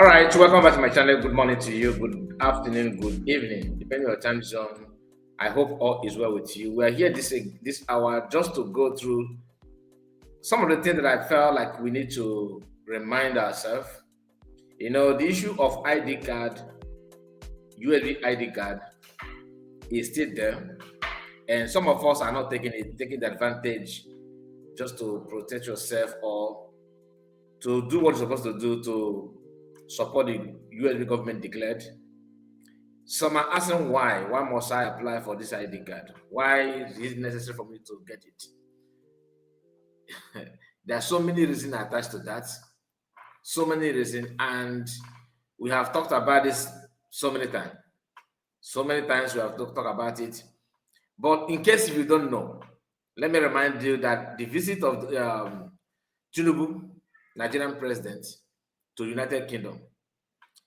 All right, welcome back to my channel. Good morning to you, good afternoon, good evening, depending on your time zone. I hope all is well with you. We are here this hour just to go through some of the things that I felt like we need to remind ourselves. The issue of ID card, USB ID card, is still there, and some of us are not taking the advantage just to protect yourself or to do what you're supposed to do to support the USB government declared. Some are asking why. Why must I apply for this ID card? Why is it necessary for me to get it? There are so many reasons attached to that. So many reasons, and we have talked about this so many times. So many times we have talked about it. But in case if you don't know, let me remind you that the visit of Tinubu, Nigerian president, to United Kingdom,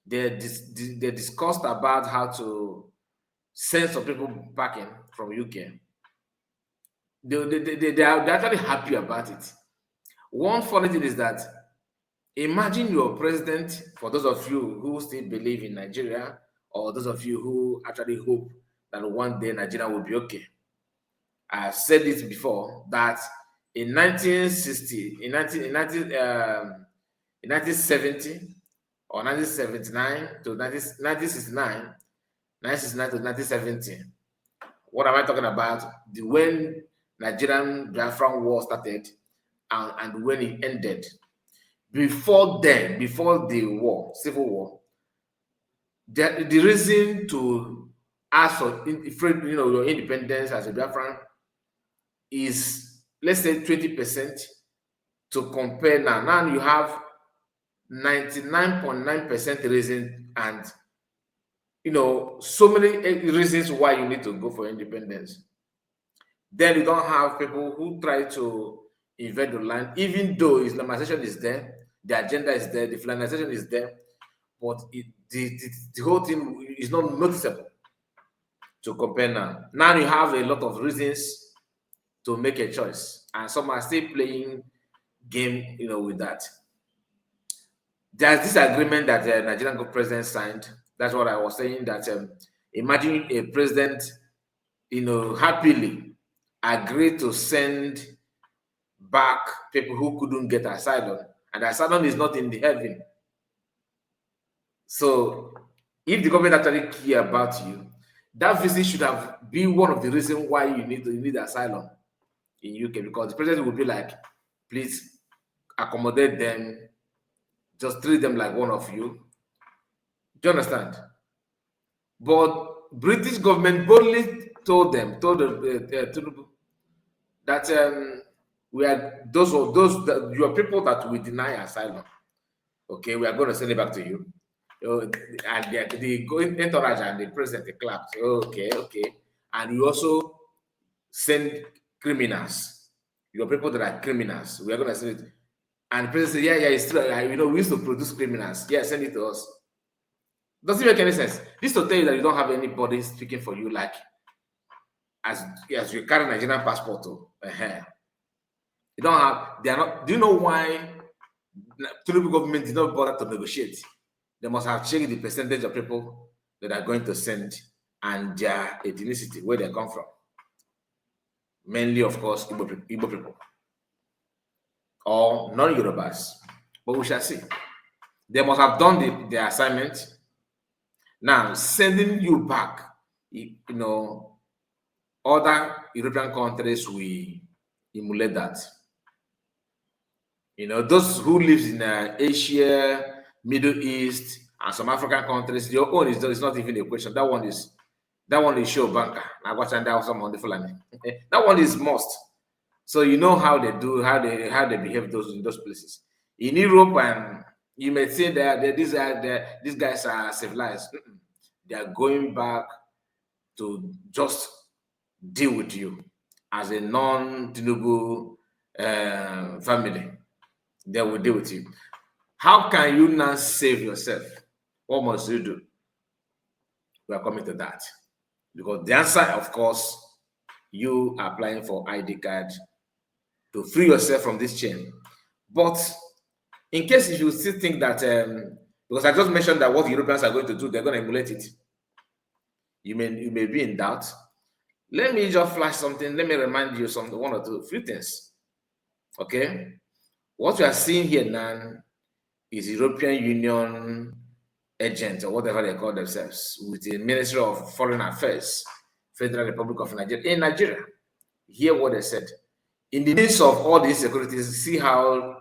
they discussed about how to send some people back in from UK. They're actually happy about it. One funny thing is that imagine your president, for those of you who still believe in Nigeria, or those of you who actually hope that one day Nigeria will be okay. I've said this before that in 1960, in 1970 or 1979 to 1969, 1969 to 1970. What am I talking about? When Nigerian Biafra war started and when it ended. Before then, before the war, civil war, the reason to ask for your independence as a Biafran is, let's say, 20% to compare now. Now you have 99.9% reason and so many reasons why you need to go for independence. Then you don't have people who try to invade the land, even though Islamization is there, the agenda is there, the Fulanization is there, but the whole thing is not noticeable to compare now. Now you have a lot of reasons to make a choice, and some are still playing game, with that. There's this agreement that the Nigerian president signed. That's what I was saying, that imagine a president, happily agree to send back people who couldn't get asylum, and asylum is not in the heaven. So if the government actually care about you, that visit should have been one of the reasons why you need asylum in UK, because the president will be like, please accommodate them, just treat them like one of you. Do you understand? But British government boldly told the that we are those your people that we deny asylum. Okay, we are going to send it back to you. And the entourage and the president clapped. Okay. And you also send criminals. Your people that are criminals, we are going to send it. And the president said, yeah, it's true. We used to produce criminals. Yeah, send it to us. Doesn't make any sense. This to tell you that you don't have anybody speaking for you, like as you carry Nigerian passport. You don't have. They are not. Do you know why the Tinubu government did not bother to negotiate? They must have checked the percentage of people that are going to send and their ethnicity, where they come from. Mainly, of course, Igbo people or non-Yorubas. But we shall see. They must have done the assignment. Now, sending you back, other European countries will emulate that. Those who live in Asia, Middle East, and some African countries, your own is not even a question. That one is show banker. Now watch and that some on the Fulani. That one is must. So you know how they do, how they behave in those places. In Europe, and you may say that these guys are civilized. They are going back to just deal with you as a non-Tinubu family. They will deal with you. How can you now save yourself? What must you do? We are coming to that. Because the answer, of course, you are applying for ID card to free yourself from this chain. But in case if you still think that Because I just mentioned that what Europeans are going to do, they're going to emulate it. You may be in doubt. Let me just flash something. Let me remind you some one or two few things. Okay, what we are seeing here now is European Union agents or whatever they call themselves with the Ministry of Foreign Affairs, Federal Republic of Nigeria. In Nigeria, hear what they said. In the midst of all these securities, see how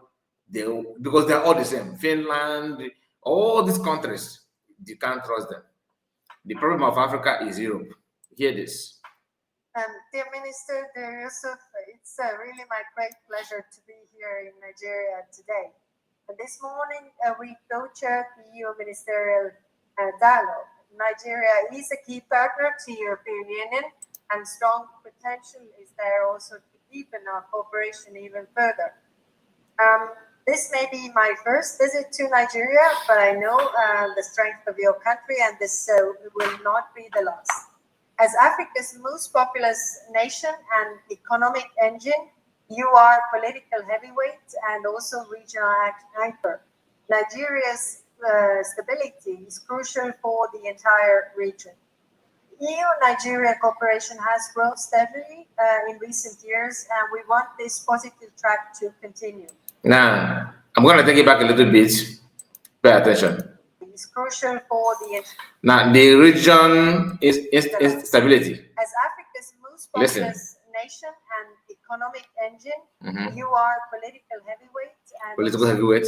they, because they're all the same. Finland, all these countries, you can't trust them. The problem of Africa is Europe. Hear this. Dear Minister Yusuf, it's really my great pleasure to be here in Nigeria today. This morning, we co-chaired the EU ministerial dialogue. Nigeria is a key partner to European Union, and strong potential is there also to deepen our cooperation even further. This may be my first visit to Nigeria, but I know the strength of your country, and this will not be the last. As Africa's most populous nation and economic engine, you are political heavyweight and also regional anchor. Nigeria's stability is crucial for the entire region. EU-Nigeria cooperation has grown steadily in recent years, and we want this positive track to continue. Now, I'm going to take it back a little bit. Pay attention. It's crucial for the now the region is stability. As Africa's most populous nation and economic engine, you are political heavyweight and political heavyweight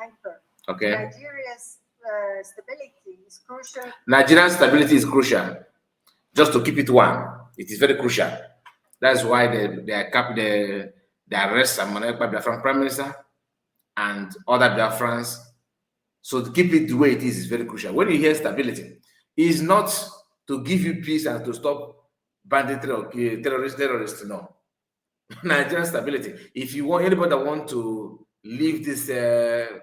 anchor. Okay. Nigeria's stability is crucial. Nigeria's stability is crucial. Just to keep it one, it is very crucial. That's why they arrest Biafran Prime Minister and other Biafrans. So to keep it the way it is very crucial. When you hear stability, it's not to give you peace and to stop banditry or terrorists. No. Nigerian stability. If you want anybody that want to leave their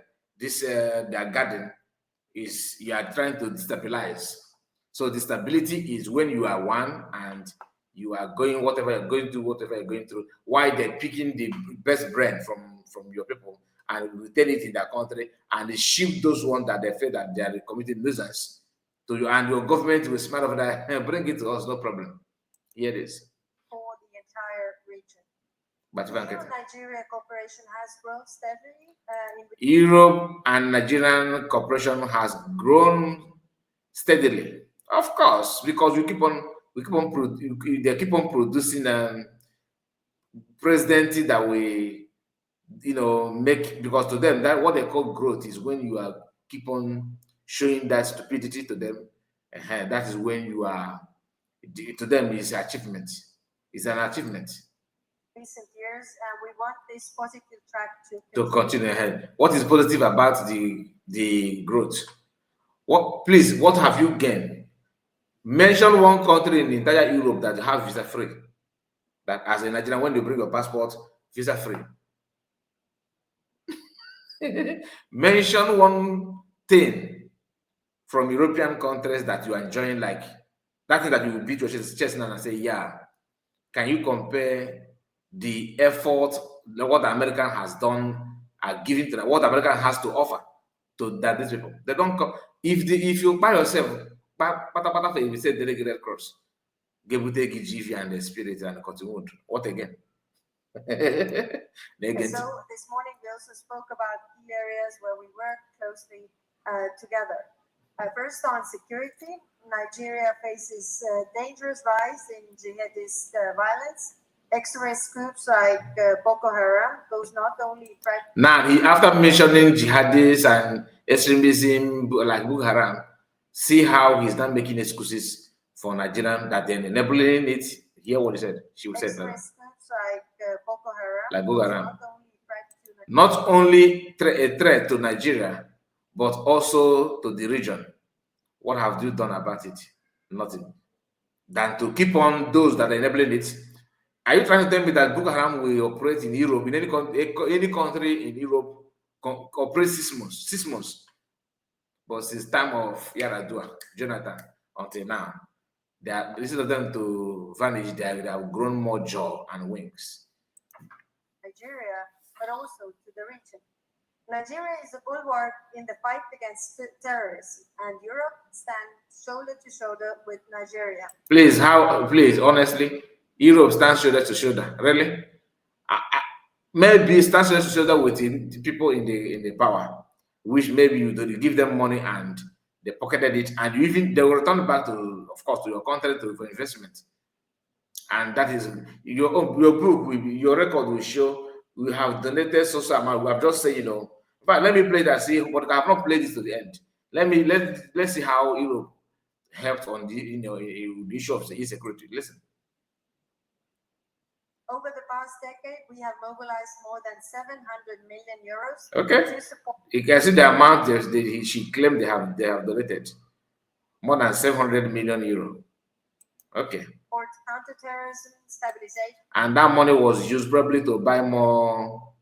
garden, is you are trying to destabilize. So the stability is when you are one and you are going whatever you're going through, why they're picking the best brand from your people and retain it in their country and they ship those ones that they feel that they are committing nuisance to you, and your government will smile over that, bring it to us, no problem. Here it is. For the entire region. But Nigeria cooperation has grown steadily. Europe and Nigerian cooperation has grown steadily, of course, because they keep on producing presidents that we make, because to them that what they call growth is when you are keep on showing that stupidity to them, and that is when you are, to them is achievement. It's an achievement. Recent years, and we want this positive track to continue ahead. What is positive about the growth? What have you gained? Mention one country in the entire Europe that have visa free. That as a Nigerian, when you bring your passport, visa free. Mention one thing from European countries that you are enjoying, like that thing that you will beat your chest and say, yeah. Can you compare the effort what the American has done are giving to them, what America has to offer to that these people? They don't come. If you buy yourself, if you say the Red Cross, give you take GV and the spirit and continue. What again? So this morning we also spoke about key areas where we work closely together. First, on security, Nigeria faces dangerous rise in jihadist violence. Extremist groups like Boko Haram goes not only now after mentioning jihadists and extremism like Boko Haram, see how he's not making excuses for Nigerian that they're enabling it. Hear what he said. She said that. Extremist groups like Boko Haram, like Boko Haram, not only a threat to Nigeria, but also to the region. What have you done about it? Nothing. Than to keep on those that are enabling it. Are you trying to tell me that Boko Haram will operate in Europe, in any country in Europe, operate 6 months? But since time of Yaradua, Jonathan, until now, instead of them to vanish, they have grown more jaw and wings. Nigeria, but also to the region. Nigeria is a bulwark in the fight against terrorism, and Europe stands shoulder to shoulder with Nigeria. Please, how? Please, honestly, Europe stands shoulder to shoulder. Really? Maybe stand shoulder to shoulder with the people in the power, which maybe you give them money and they pocketed it, and you even they will return back to, of course, to your country for investment. And that is your book will be, your record will show we have donated social amount. We have just said, but let me play that, see, but I have not played this to the end. Let's see how Europe helped on the issue of the insecurity. Listen. Over the past decade, we have mobilized more than 700 million euros Okay. to support. You can see the amount she claimed they have donated more than 700 million euro. Okay. For counterterrorism, stabilization. And that money was used probably to buy more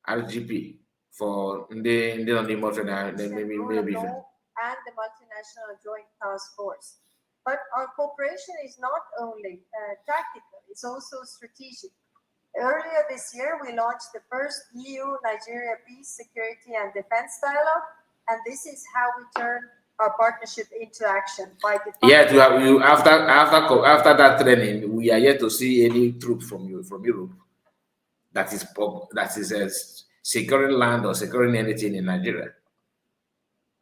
RGP for the maybe and the multinational joint task force. But our cooperation is not only tactical, it's also strategic. Earlier this year, we launched the first EU-Nigeria Peace, Security and Defense Dialogue, and this is how we turn our partnership into action. After that training, we are yet to see any troops from Europe that is securing land or securing anything in Nigeria.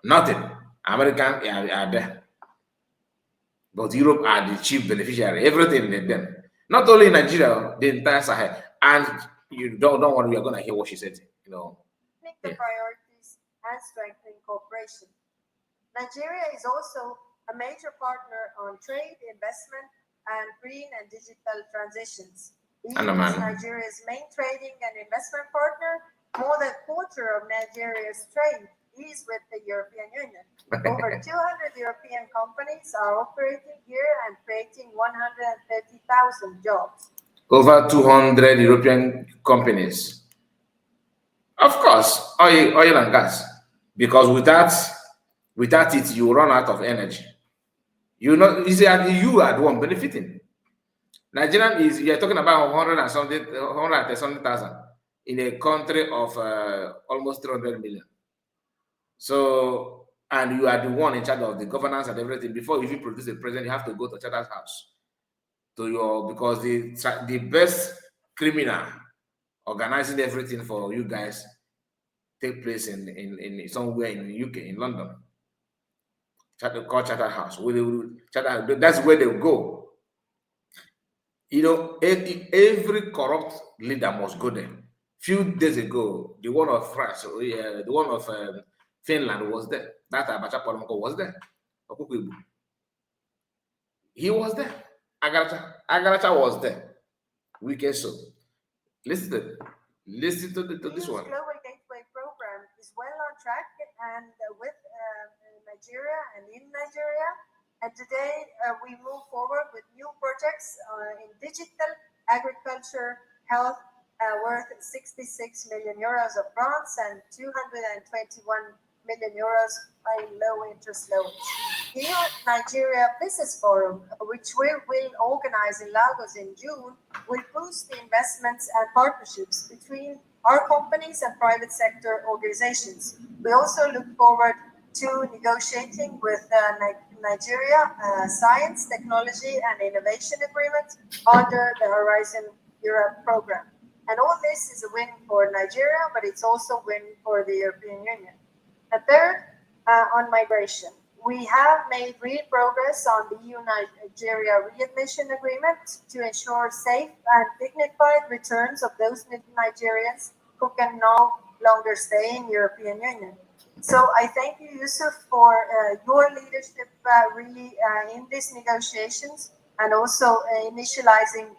Nothing. American are there, but Europe are the chief beneficiary. Everything in them. Not only in Nigeria, the entire Sahel. And you don't worry, you're going to hear what she said. The priorities and strengthening cooperation. Nigeria is also a major partner on trade, investment, and green and digital transitions. EU is Nigeria's main trading and investment partner. More than a quarter of Nigeria's trade is with the European Union. Over 200 European companies are operating here and creating 130,000 jobs. Over 200 European companies. Of course, oil and gas. Because without it, you run out of energy. You are the one benefiting. Nigerian you're talking about 130,000 in a country of almost 300 million. So, and you are the one in charge of the governance and everything. Before you even produce a president, you have to go to Charter's house because the best criminal organizing everything for you guys take place in somewhere in the UK, in London. Called Charter House. That's where they go. Every corrupt leader must go there. Few days ago, the one of France, the one of Finland was there. That Abacha Polonko was there. He was there. Agaracha was there. Wicked so. Listen to this one. The Global Gateway program is well on track and with Nigeria and in Nigeria. And today we move forward with new projects in digital, agriculture, health, worth 66 million euros of grants and 221 million euros by low interest loans. The Nigeria Business Forum, which we will organize in Lagos in June, will boost the investments and partnerships between our companies and private sector organizations. We also look forward to negotiating with Nigeria Science, Technology and Innovation Agreement under the Horizon Europe program. And all this is a win for Nigeria, but it's also a win for the European Union. And third, on migration. We have made real progress on the EU-Nigeria readmission agreement to ensure safe and dignified returns of those Nigerians who can no longer stay in European Union. So I thank you, Yusuf, for your leadership in these negotiations and also initializing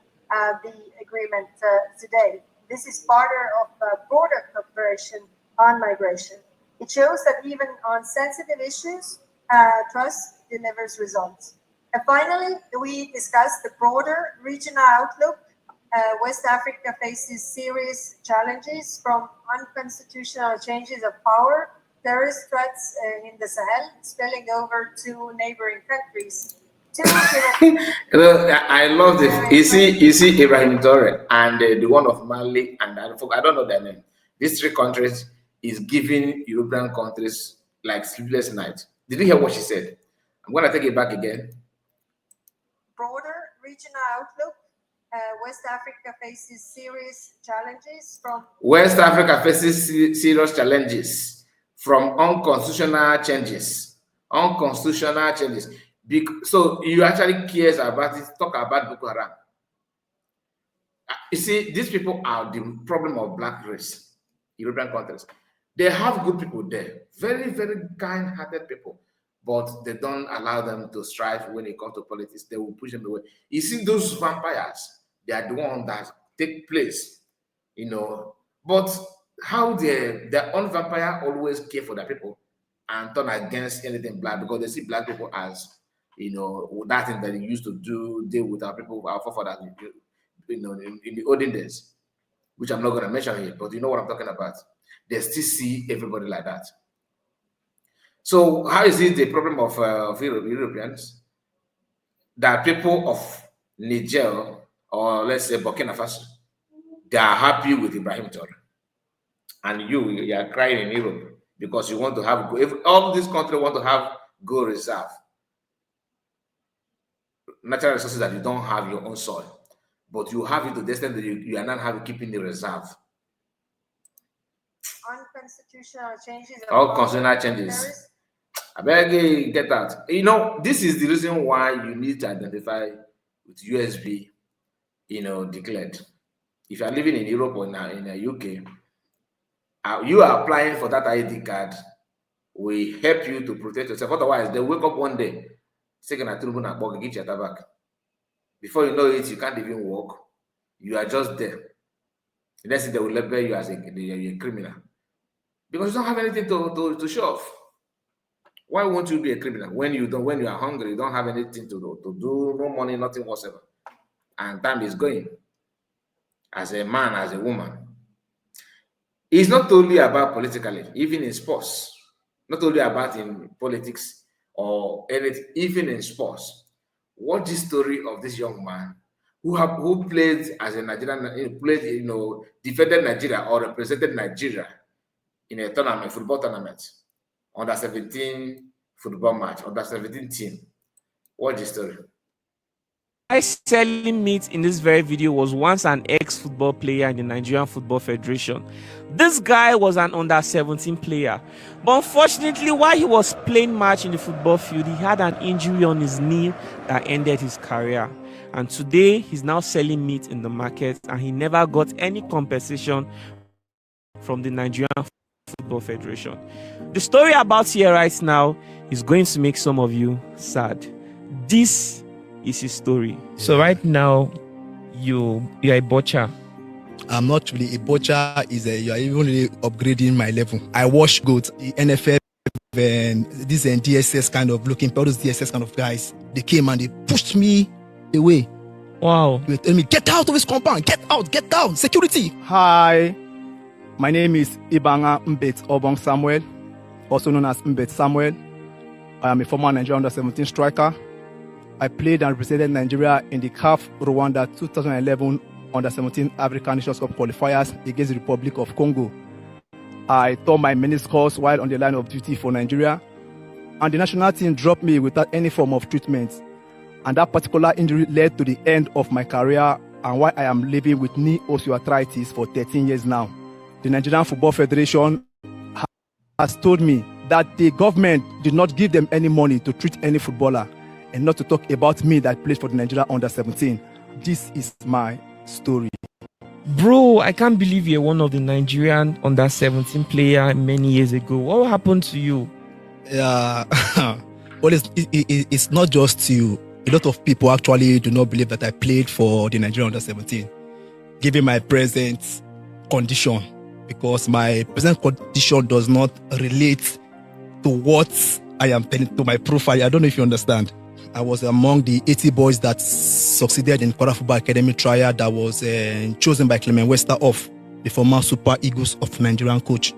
the agreement today. This is part of broader cooperation on migration. It shows that even on sensitive issues, trust delivers results. And finally, we discussed the broader regional outlook. West Africa faces serious challenges from unconstitutional changes of power, terrorist threats in the Sahel, spilling over to neighboring countries. I love this. You see Ibrahim Traore and the one of Mali, and I don't know their name. These three countries, is giving European countries like sleepless night. Did you hear what she said? I'm going to take it back again. Broader regional outlook. West Africa faces serious challenges from unconstitutional changes. So you actually cares about it, talk about Boko Haram. You see, these people are the problem of black race, European countries. They have good people there, very, very kind-hearted people, but they don't allow them to strive when it comes to politics. They will push them away. You see, those vampires, they are the ones that take place, But how their own vampire always care for their people and turn against anything black because they see black people as, that thing that they used to deal with our people, our forefathers, in the olden days, which I'm not going to mention here, but you know what I'm talking about. They still see everybody like that. So how is it the problem of Europeans? That people of Niger, or let's say Burkina Faso, they are happy with Ibrahim Traoré. And you are crying in Europe because you want to have, if all these countries want to have gold reserve, natural resources that you don't have your own soil, but you have it to the extent that you are not keeping the reserve. Unconstitutional changes. All constitutional changes. I beg you, get that. This is the reason why you need to identify with USB, declared. If you are living in Europe or in the UK, you are applying for that ID card. We help you to protect yourself. Otherwise, they wake up one day, second a tribune and get your tobacco. Before you know it, you can't even walk. You are just there. The next thing they will label you as a criminal. Because you don't have anything to show off. Why won't you be a criminal when you are hungry, you don't have anything to do, no money, nothing whatsoever. And time is going. As a man, as a woman. It's not only about politically, even in sports. Not only about in politics or anything, even in sports. Watch the story of this young man who played as a Nigerian, defended Nigeria or represented Nigeria in a tournament, football tournament, under 17 football match, under 17 team. Watch the story. I selling meat in this very video was once an ex-football player in the Nigerian Football Federation. This guy was an under-17 player, but unfortunately, while he was playing match in the football field, he had an injury on his knee that ended his career. And today, he's now selling meat in the market, and he never got any compensation from the Nigerian Football Federation. The story about here right now is going to make some of you sad. This is his story. So right now, you're a butcher. I'm not really a butcher. You are even really upgrading my level. I wash goats, the NFL, and these DSS kind of looking, all those DSS kind of guys. They came and they pushed me away. Wow. They were telling me, get out of this compound, get out, security. Hi, my name is Ibanga Mbet Obong Samuel, also known as Mbet Samuel. I am a former Nigerian under-17 striker. I played and represented Nigeria in the CAF Rwanda 2011 under-17 African Nations Cup qualifiers against the Republic of Congo. I tore my meniscus while on the line of duty for Nigeria, and the national team dropped me without any form of treatment. And that particular injury led to the end of my career and why I am living with knee osteoarthritis for 13 years now. The Nigerian Football Federation has told me that the government did not give them any money to treat any footballer, and not to talk about me that played for the Nigeria under-17. This is my story. Bro, I can't believe you're one of the Nigerian under-17 player many years ago. What happened to you? Yeah, well, it's not just you. A lot of people actually do not believe that I played for the Nigeria under-17, given my present condition, because my present condition does not relate to what I am telling to my profile. I don't know if you understand. I was among the 80 boys that succeeded in Kwara Football Academy trial that was chosen by Clement Westerhoff, the former Super Eagles of Nigerian coach.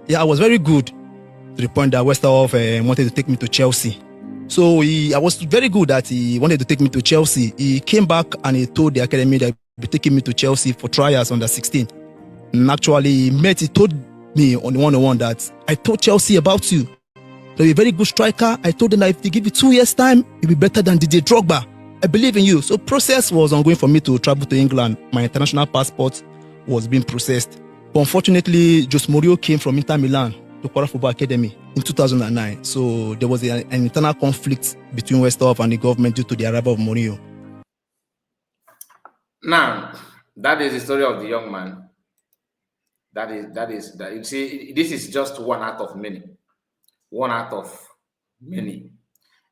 Yeah, I was very good to the point that Westerhoff wanted to take me to Chelsea. So I was very good that he wanted to take me to Chelsea. He came back and he told the academy that he would be taking me to Chelsea for trials under 16. And actually, he told me on the one-on-one that I told Chelsea about you. You're a very good striker. I told them that if they give you 2 years' time, you'll be better than Didier Drogba. I believe in you. So process was ongoing for me to travel to England. My international passport was being processed. But unfortunately, Jose Mourinho came from Inter Milan to Quora Football Academy in 2009. So there was an internal conflict between Westhoff and the government due to the arrival of Mourinho. Now, that is the story of the young man. You see, this is just one out of many. One out of many.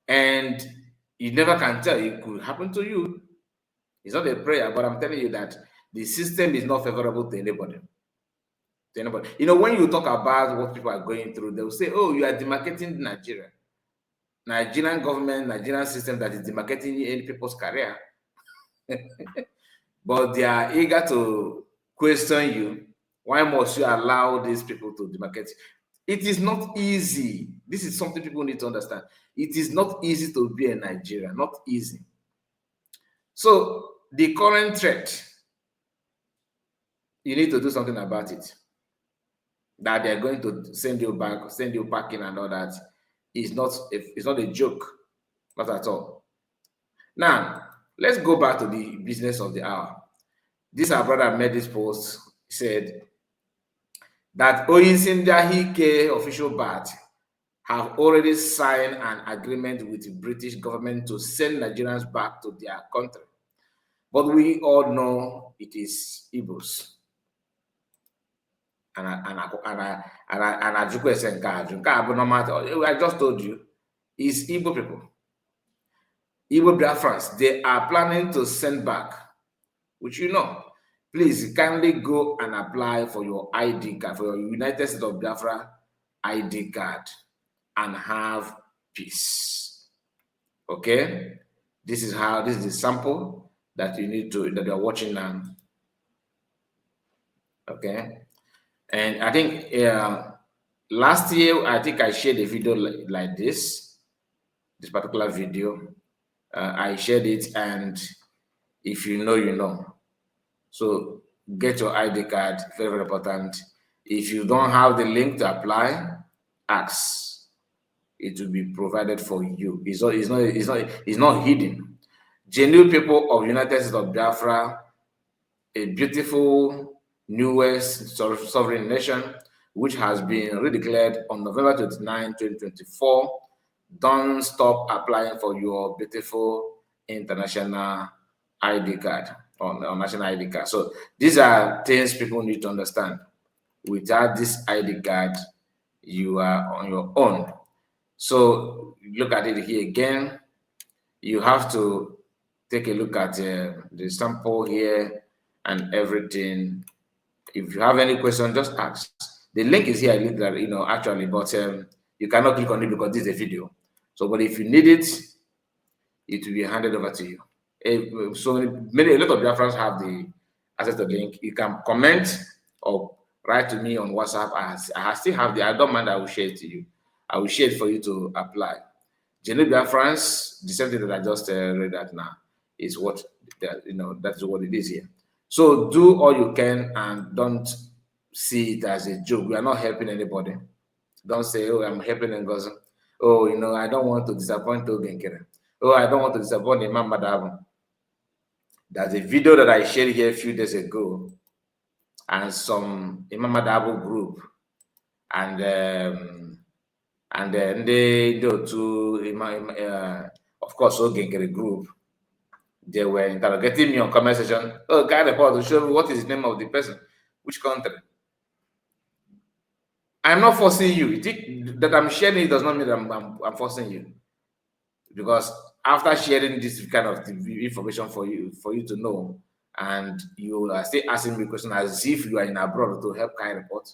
And you never can tell. It could happen to you. It's not a prayer, but I'm telling you that the system is not favorable to anybody. You know, when you talk about what people are going through, they'll say, oh, you are demarcating Nigeria. Nigerian government, Nigerian system that is demarcating any people's career. But they are eager to question you. Why must you allow these people to demarcate? It is not easy. This is something people need to understand. It is not easy to be a Nigerian, not easy. So the current threat, you need to do something about it. That they're going to send you back, send you packing and all that is not a joke, not at all. Now, let's go back to the business of the hour. This our brother made this post, said that Oyinsindiahike official BAT have already signed an agreement with the British government to send Nigerians back to their country. But we all know it is Igbos. I just told you, it's Igbo people. Igbo Biafrans, they are planning to send back, which you know. Please kindly go and apply for your ID card, for your United States of Biafra ID card, and have peace. Okay? This is the sample that that you're watching now. Okay? And I think last year, I think I shared a video like this particular video. I shared it, and if you know, you know. So get your ID card, very, very important. If you don't have the link to apply, ask. It will be provided for you. It's not hidden. Genuine people of United States of Biafra, a beautiful newest sovereign nation, which has been redeclared on November 29, 2024, don't stop applying for your beautiful international ID card or national ID card. So these are things people need to understand. Without this ID card, you are on your own. So look at it here again. You have to take a look at the sample here and everything. If you have any question, just ask. The link is here, you know, actually, but you cannot click on it because this is a video. So, but if you need it, it will be handed over to you. So a lot of Biafrans have the access to the link. You can comment or write to me on WhatsApp. I still have I don't mind, I will share it to you. I will share it for you to apply. Genuine Biafrans, the same thing that I just read out now is what, that's what it is here. So do all you can and don't see it as a joke. We are not helping anybody. Don't say, oh, I'm helping Ngozi. Oh, you know, I don't want to disappoint Ogenkere. Oh, I don't want to disappoint Imam Madhabu. There's a video that I shared here a few days ago, and some Imam Madhabu group, and then they go to of course, Ogenkere group. They were interrogating me on comment section. Oh, guy report to show me what is the name of the person, which country. I'm not forcing you. That I'm sharing it does not mean that I'm forcing you. Because after sharing this kind of information for you to know, and you are still asking me questions as if you are in abroad to help Kai report,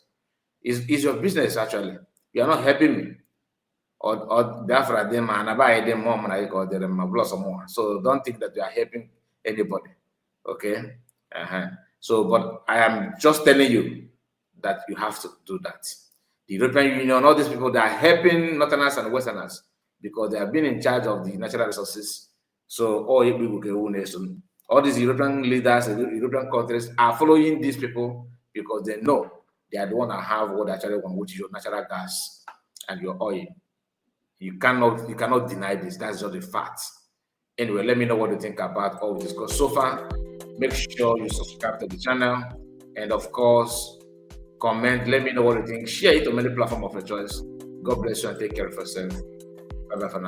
it's your business actually. You are not helping me. Or Biafra them and about them mom and I call them plus or more. So don't think that you are helping anybody. Okay? So, but I am just telling you that you have to do that. The European Union, all these people, they are helping Northerners and Westerners because they have been in charge of the natural resources. So all these European leaders, European countries are following these people because they know they are the one that have what they actually want, which is your natural gas and your oil. You cannot deny this. That's just a fact. Anyway, let me know what you think about all we discussed so far. Make sure you subscribe to the channel, and of course, comment. Let me know what you think. Share it on many platforms of your choice. God bless you and take care of yourself. Bye bye for now.